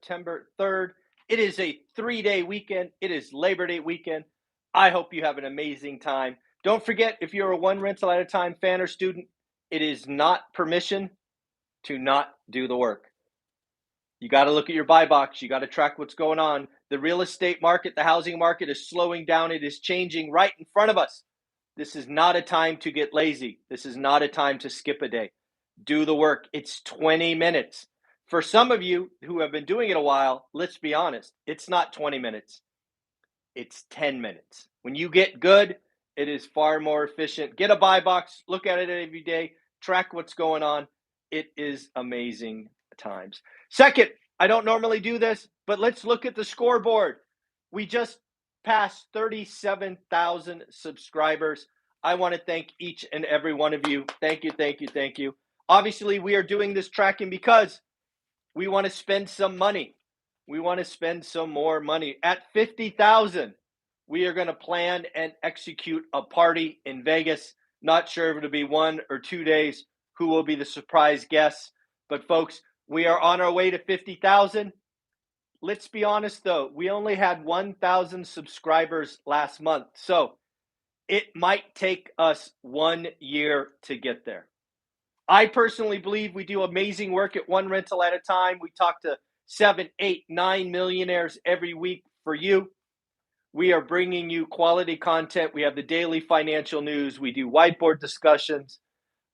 September 3rd. It is a 3-day weekend. It is Labor Day weekend. I hope you have an amazing time. Don't forget, if you're a one rental at a time fan or student, it is not permission to not do the work. You got to look at your buy box. You got to track what's going on. The real estate market, the housing market is slowing down. It is changing right in front of us. This is not a time to get lazy. This is not a time to skip a day. Do the work. It's 20 minutes. For some of you who have been doing it a while, let's be honest, it's not 20 minutes. It's 10 minutes. When you get good, it is far more efficient. Get a buy box, look at it every day, track what's going on. It is amazing times. Second, I don't normally do this, but let's look at the scoreboard. We just passed 37,000 subscribers. I want to thank each and every one of you. Thank you, thank you, thank you. Obviously, we are doing this tracking because we want to spend some money. We want to spend some more money. At 50,000, we are going to plan and execute a party in Vegas. Not sure if it'll be 1 or 2 days. Who will be the surprise guests? But folks, we are on our way to 50,000. Let's be honest, though. We only had 1,000 subscribers last month. So it might take us 1 year to get there. I personally believe we do amazing work at one rental at a time. We talk to 7, 8, 9 millionaires every week for you. We are bringing you quality content. We have the daily financial news. We do whiteboard discussions.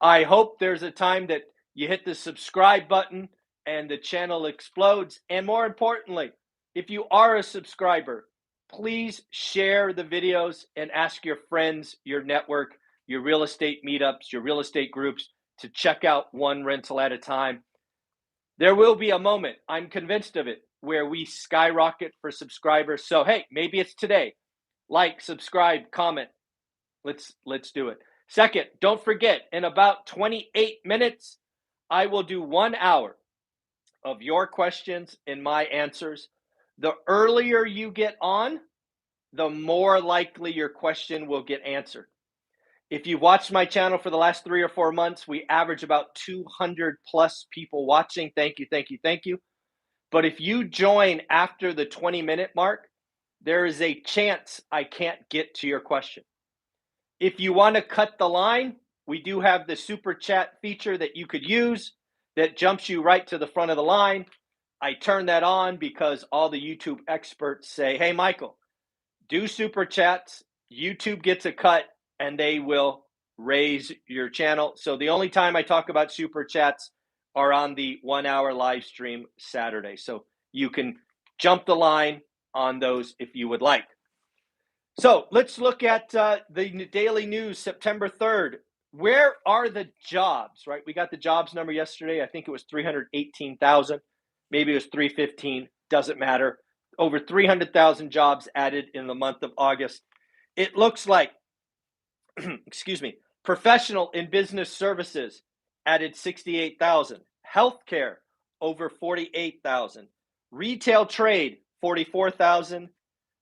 I hope there's a time that you hit the subscribe button and the channel explodes. And more importantly, if you are a subscriber, please share the videos and ask your friends, your network, your real estate meetups, your real estate groups to check out one rental at a time. There will be a moment, I'm convinced of it, where we skyrocket for subscribers. So, hey, maybe it's today. Like, subscribe, comment. Let's do it. Second, don't forget, in about 28 minutes, I will do 1 hour of your questions and my answers. The earlier you get on, the more likely your question will get answered. If you've watched my channel for the last 3 or 4 months, we average about 200 plus people watching. Thank you, thank you, thank you. But if you join after the 20-minute mark, there is a chance I can't get to your question. If you want to cut the line, we do have the super chat feature that you could use that jumps you right to the front of the line. I turn that on because all the YouTube experts say, hey, Michael, do super chats. YouTube gets a cut and they will raise your channel. So the only time I talk about super chats are on the 1 hour live stream Saturday. So you can jump the line on those if you would like. So let's look at the daily news, September 3rd. Where are the jobs, right? We got the jobs number yesterday. I think it was 318,000. Maybe it was 315. Doesn't matter. Over 300,000 jobs added in the month of August. It looks like, excuse me, professional and business services added 68,000. Healthcare, over 48,000. Retail trade, 44,000.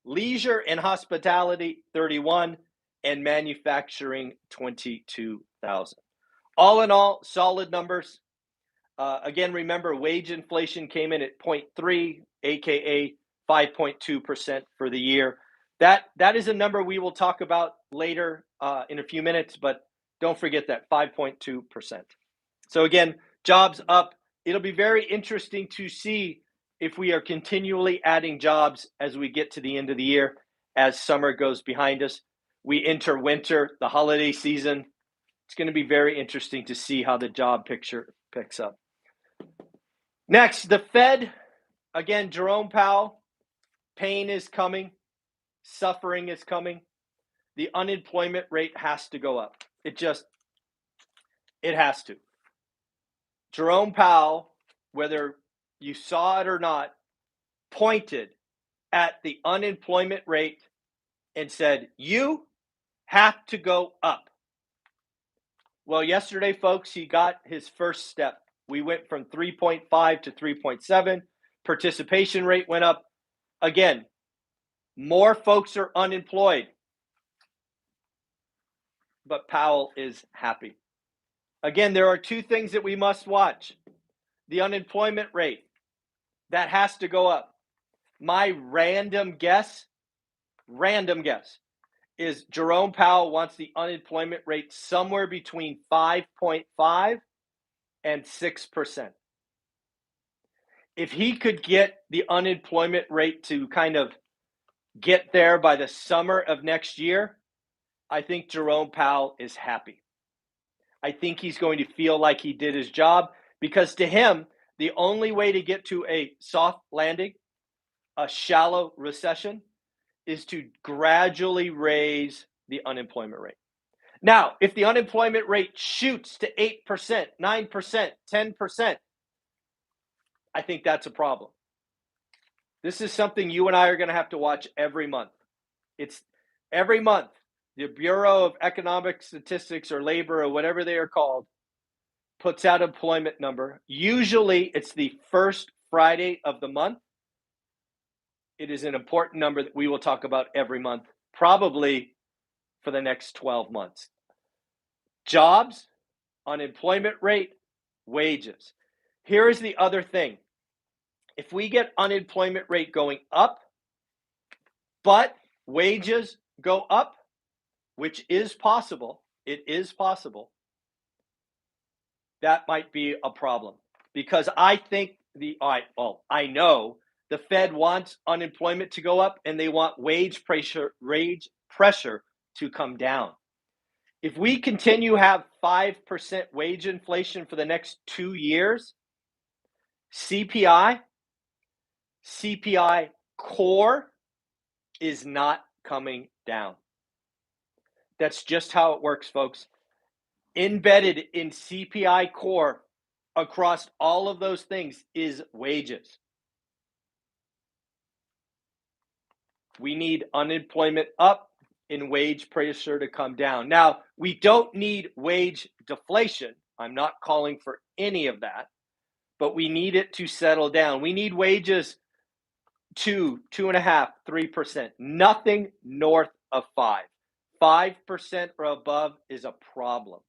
Leisure and hospitality, 31, and manufacturing, 22,000. All in all, solid numbers. Again, remember, wage inflation came in at 0.3, aka 5.2% for the year. That is a number we will talk about later in a few minutes, but don't forget that, 5.2%. So again, jobs up. It'll be very interesting to see if we are continually adding jobs as we get to the end of the year, as summer goes behind us. We enter winter, the holiday season. It's going to be very interesting to see how the job picture picks up. Next, the Fed. Again, Jerome Powell. Pain is coming. Suffering is coming. The unemployment rate has to go up. It has to. Jerome Powell, whether you saw it or not, pointed at the unemployment rate and said, you have to go up. Well, yesterday, folks, he got his first step. We went from 3.5 to 3.7. Participation rate went up. Again, more folks are unemployed. But Powell is happy. Again, there are two things that we must watch. The unemployment rate. That has to go up. My random guess is Jerome Powell wants the unemployment rate somewhere between 5.5 and 6%. If he could get the unemployment rate to kind of get there by the summer of next year, I think Jerome Powell is happy. I think he's going to feel like he did his job, because to him, the only way to get to a soft landing, a shallow recession, is to gradually raise the unemployment rate. Now, if the unemployment rate shoots to 8%, 9%, 10%, I think that's a problem. This is something you and I are going to have to watch every month. It's every month. The Bureau of Economic Statistics or Labor or whatever they are called puts out employment number. Usually it's the first Friday of the month. It is an important number that we will talk about every month, probably for the next 12 months. Jobs, unemployment rate, wages. Here is the other thing. If we get unemployment rate going up, but wages go up, which is possible, it is possible, that might be a problem. Because I think I know the Fed wants unemployment to go up and they want wage pressure to come down. If we continue to have 5% wage inflation for the next 2 years, CPI core is not coming down. That's just how it works, folks. Embedded in CPI core across all of those things is wages. We need unemployment up and wage pressure to come down. Now, we don't need wage deflation. I'm not calling for any of that, but we need it to settle down. We need wages 2.5%, 3%, nothing north of 5%. 5% or above is a problem.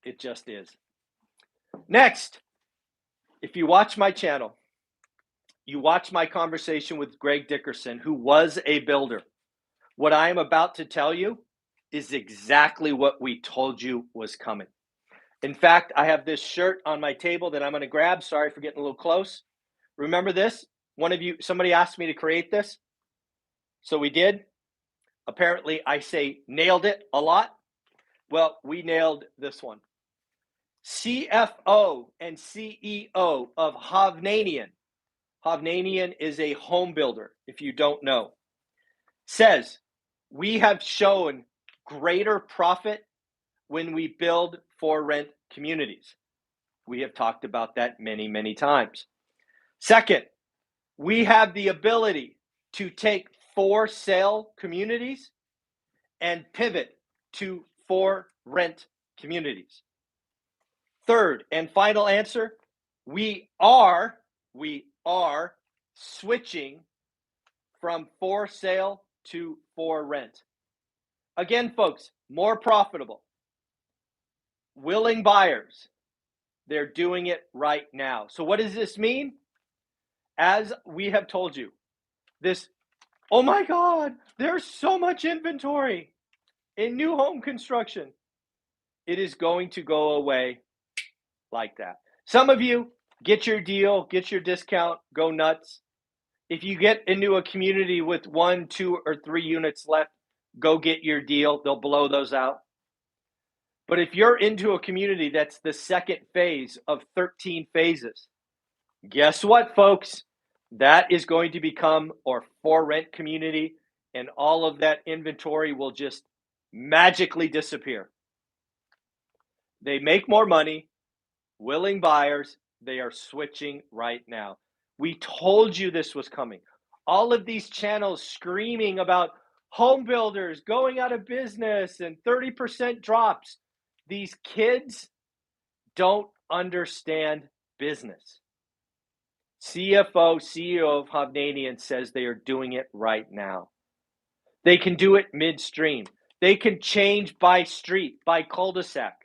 It just is. Next, if you watch my channel, you watch my conversation with Greg Dickerson, who was a builder. What I am about to tell you is exactly what we told you was coming. In fact, I have this shirt on my table that I'm going to grab. Sorry for getting a little close. Remember this? Somebody asked me to create this. So we did. Apparently, I say nailed it a lot. Well, we nailed this one. CFO and CEO of Hovnanian. Hovnanian is a home builder, if you don't know. Says, we have shown greater profit when we build for rent communities. We have talked about that many, many times. Second, we have the ability to take for sale communities and pivot to for rent communities. Third and final answer, we are switching from for sale to for rent. Again, folks, more profitable. Willing buyers, they're doing it right now. So what does this mean? As we have told you, oh my God, there's so much inventory in new home construction. It is going to go away like that. Some of you get your deal, get your discount, go nuts. If you get into a community with 1, 2, or 3 units left, go get your deal. They'll blow those out. But if you're into a community that's the second phase of 13 phases, guess what, folks? That is going to become our for rent community, and all of that inventory will just magically disappear. They make more money. Willing buyers, they are switching right now. We told you this was coming. All of these channels screaming about home builders going out of business and 30% drops. These kids don't understand business. CFO, CEO of Hovnanian says they are doing it right now. They can do it midstream. They can change by street, by cul-de-sac.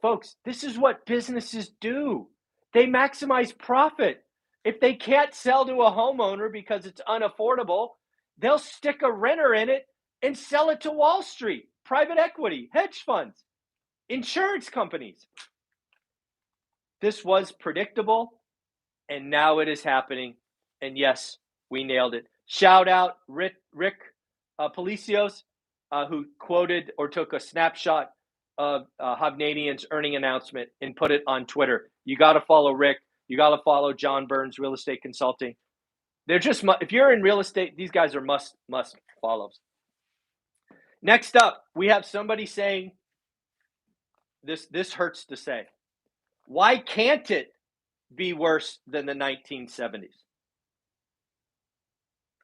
Folks, this is what businesses do. They maximize profit. If they can't sell to a homeowner because it's unaffordable, they'll stick a renter in it and sell it to Wall Street, private equity, hedge funds, insurance companies. This was predictable, and now it is happening. And yes, we nailed it. Shout out Rick Palacios, who quoted or took a snapshot of Hovnanian's earning announcement and put it on Twitter. You got to follow Rick. You got to follow John Burns Real Estate Consulting. They're just, if you're in real estate, these guys are must follows. Next up, we have somebody saying, this hurts to say, why can't it be worse than the 1970s?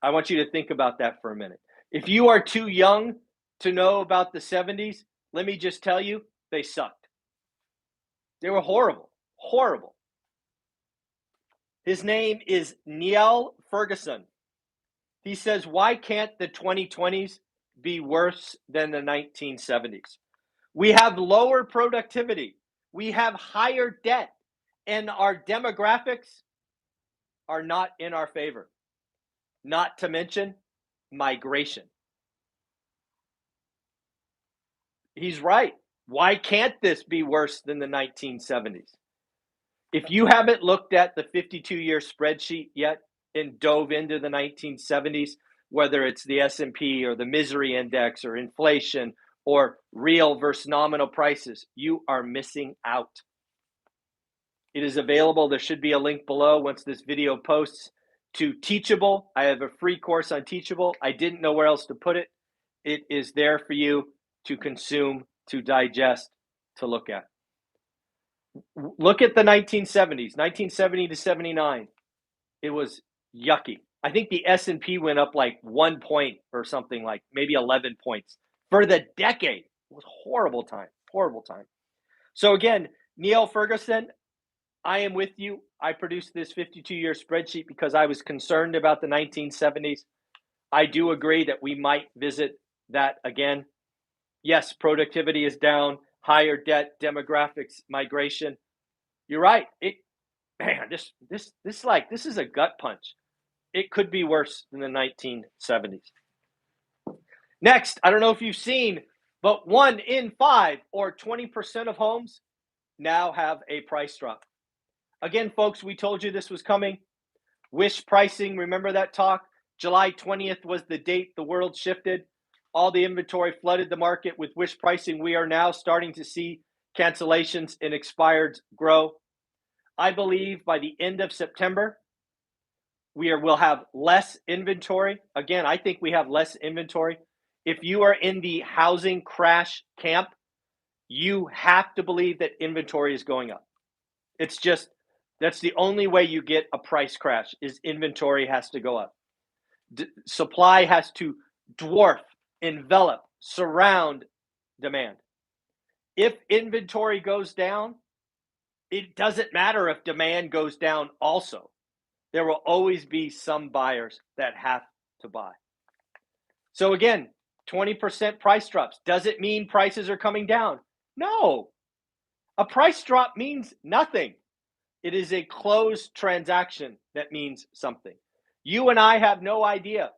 I want you to think about that for a minute. If you are too young to know about the 70s, let me just tell you, they sucked. They were horrible, horrible. His name is Neil Ferguson. He says, why can't the 2020s be worse than the 1970s? We have lower productivity. We have higher debt, and our demographics are not in our favor. Not to mention migration. He's right. Why can't this be worse than the 1970s? If you haven't looked at the 52-year spreadsheet yet and dove into the 1970s, whether it's the S&P or the misery index or inflation or real versus nominal prices, you are missing out. It is available. There should be a link below once this video posts to Teachable. I have a free course on Teachable. I didn't know where else to put it. It is there for you to consume, to digest, to look at. Look at the 1970s, 1970 to 79. It was yucky. I think the S&P went up like 1 point or something, like maybe 11 points for the decade. It was horrible time, horrible time. So again, Neil Ferguson, I am with you. I produced this 52-year spreadsheet because I was concerned about the 1970s. I do agree that we might visit that again. Yes, productivity is down, higher debt, demographics, migration. You're right. This is a gut punch. It could be worse than the 1970s. Next, I don't know if you've seen, but 1 in 5 or 20% of homes now have a price drop. Again, folks, we told you this was coming. Wish pricing, remember that talk? July 20th was the date the world shifted. All the inventory flooded the market with wish pricing. We are now starting to see cancellations and expireds grow. I believe by the end of September, we'll have less inventory. Again, I think we have less inventory. If you are in the housing crash camp, you have to believe that inventory is going up. It's just, that's the only way you get a price crash, is inventory has to go up. Supply has to dwarf, envelop, surround demand. If inventory goes down, it doesn't matter if demand goes down also. There will always be some buyers that have to buy. So again, 20% price drops. Does it mean prices are coming down? No. A price drop means nothing. It is a closed transaction that means something. You and I have no idea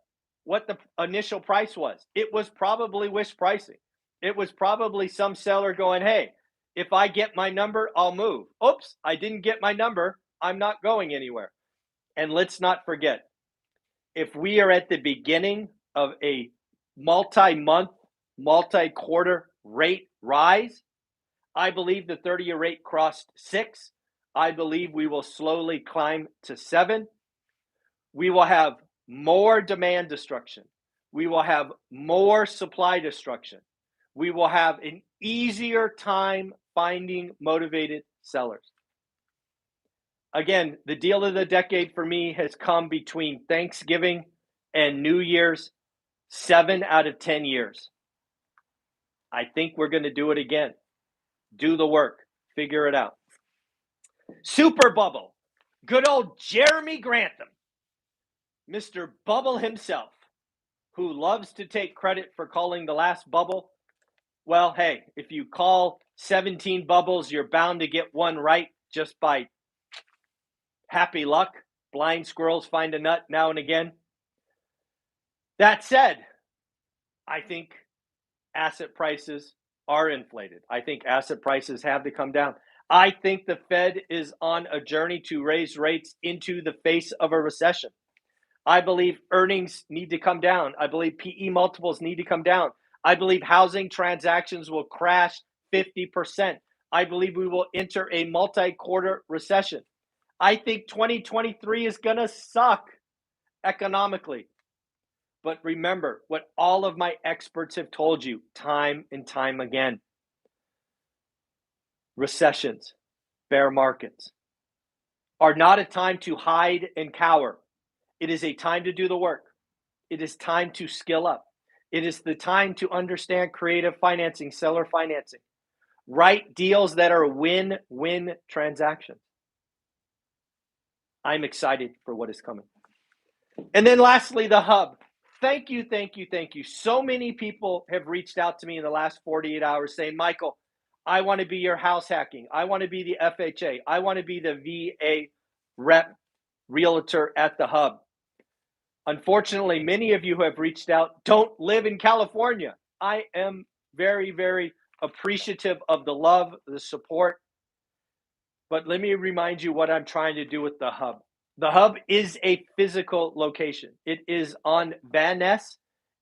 what the initial price was. It was probably wish pricing. It was probably some seller going, hey, if I get my number, I'll move. Oops, I didn't get my number. I'm not going anywhere. And let's not forget, if we are at the beginning of a multi-month, multi-quarter rate rise, I believe the 30-year rate crossed 6. I believe we will slowly climb to 7. We will have more demand destruction. We will have more supply destruction. We will have an easier time finding motivated sellers. Again, the deal of the decade for me has come between Thanksgiving and New Year's, 7 out of 10 years. I think we're going to do it again. Do the work. Figure it out. Super bubble. Good old Jeremy Grantham, Mr. Bubble himself, who loves to take credit for calling the last bubble. Well, hey, if you call 17 bubbles, you're bound to get one right just by happy luck. Blind squirrels find a nut now and again. That said, I think asset prices are inflated. I think asset prices have to come down. I think the Fed is on a journey to raise rates into the face of a recession. I believe earnings need to come down. I believe PE multiples need to come down. I believe housing transactions will crash 50%. I believe we will enter a multi-quarter recession. I think 2023 is going to suck economically. But remember what all of my experts have told you time and time again. Recessions, bear markets are not a time to hide and cower. It is a time to do the work. It is time to skill up. It is the time to understand creative financing, seller financing, write deals that are win-win transactions. I'm excited for what is coming. And then lastly, the hub. Thank you, thank you, thank you. So many people have reached out to me in the last 48 hours saying, Michael, I want to be your house hacking. I want to be the FHA. I want to be the VA rep realtor at the hub. Unfortunately, many of you who have reached out don't live in California. I am very, very appreciative of the love, the support. But let me remind you what I'm trying to do with the hub. The hub is a physical location. It is on Van Ness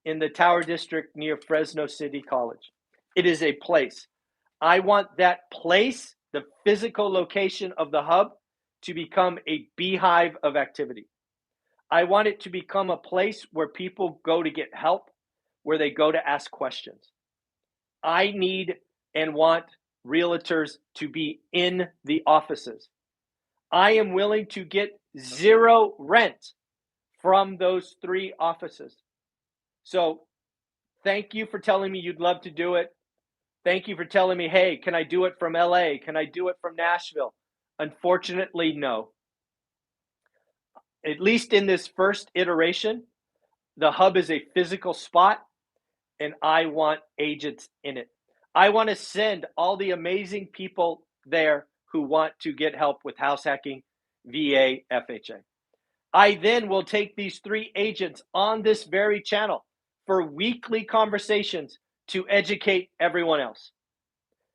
in the Tower District near Fresno City College. It is a place. I want that place, the physical location of the hub, to become a beehive of activity. I want it to become a place where people go to get help, where they go to ask questions. I need and want realtors to be in the offices. I am willing to get zero rent from those 3 offices. So thank you for telling me you'd love to do it. Thank you for telling me, hey, can I do it from LA? Can I do it from Nashville? Unfortunately, no. At least in this first iteration, the hub is a physical spot, and I want agents in it. I want to send all the amazing people there who want to get help with house hacking, VA, FHA. I then will take these 3 agents on this very channel for weekly conversations to educate everyone else.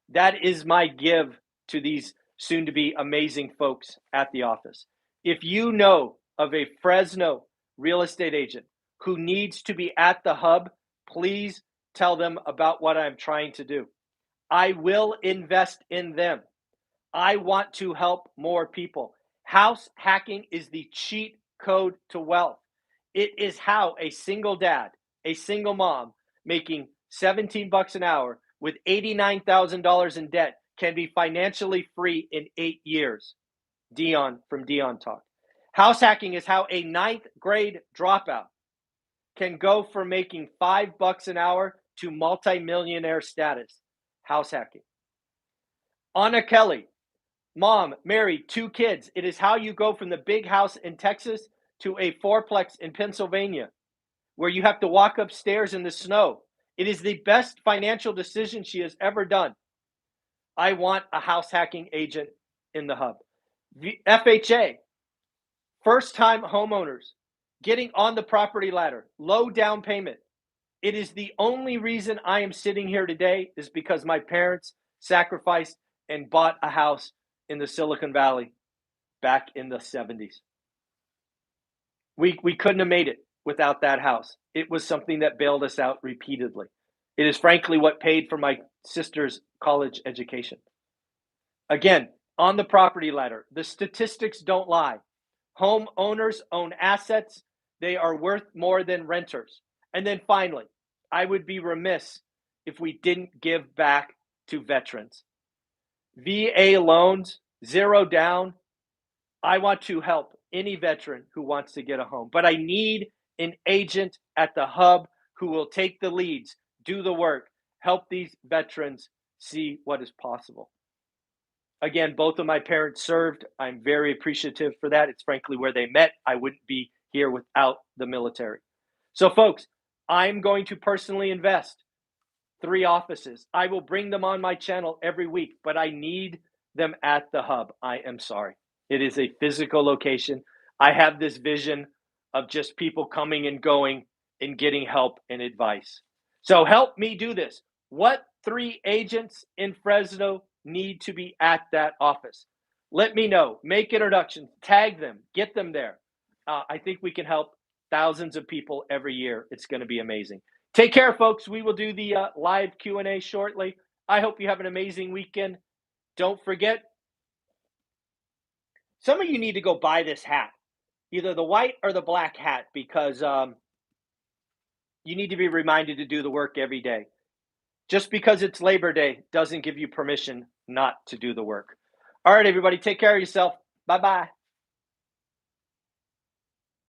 That is my give to these soon-to-be amazing folks at the office. If you know of a Fresno real estate agent who needs to be at the hub, please tell them about what I'm trying to do. I will invest in them. I want to help more people. House hacking is the cheat code to wealth. It is how a single dad, a single mom making $17 an hour with $89,000 in debt can be financially free in 8 years. Dion from Dion Talk. House hacking is how a 9th grade dropout can go from making $5 an hour to multimillionaire status. House hacking. Anna Kelly, mom, married, 2 kids. It is how you go from the big house in Texas to a 4-plex in Pennsylvania, where you have to walk upstairs in the snow. It is the best financial decision she has ever done. I want a house hacking agent in the hub. FHA, first-time homeowners, getting on the property ladder, low down payment. It is the only reason I am sitting here today is because my parents sacrificed and bought a house in the Silicon Valley back in the 70s. We couldn't have made it without that house. It was something that bailed us out repeatedly. It is frankly what paid for my sister's college education. Again, on the property ladder, the statistics don't lie. Homeowners own assets. They are worth more than renters. And then finally, I would be remiss if we didn't give back to veterans. VA loans, 0 down. I want to help any veteran who wants to get a home, but I need an agent at the hub who will take the leads, do the work, help these veterans see what is possible. Again, both of my parents served. I'm very appreciative for that. It's frankly where they met. I wouldn't be here without the military. So folks, I'm going to personally invest 3 offices. I will bring them on my channel every week, but I need them at the hub. I am sorry. It is a physical location. I have this vision of just people coming and going and getting help and advice. So help me do this. What 3 agents in Fresno need to be at that office? Let me know. Make introductions. Tag them. Get them there. I think we can help thousands of people every year. It's going to be amazing. Take care, folks. We will do the live Q&A shortly. I hope you have an amazing weekend. Don't forget, some of you need to go buy this hat, either the white or the black hat, because you need to be reminded to do the work every day. Just because it's Labor Day doesn't give you permission not to do the work. All right, everybody, take care of yourself. Bye-bye.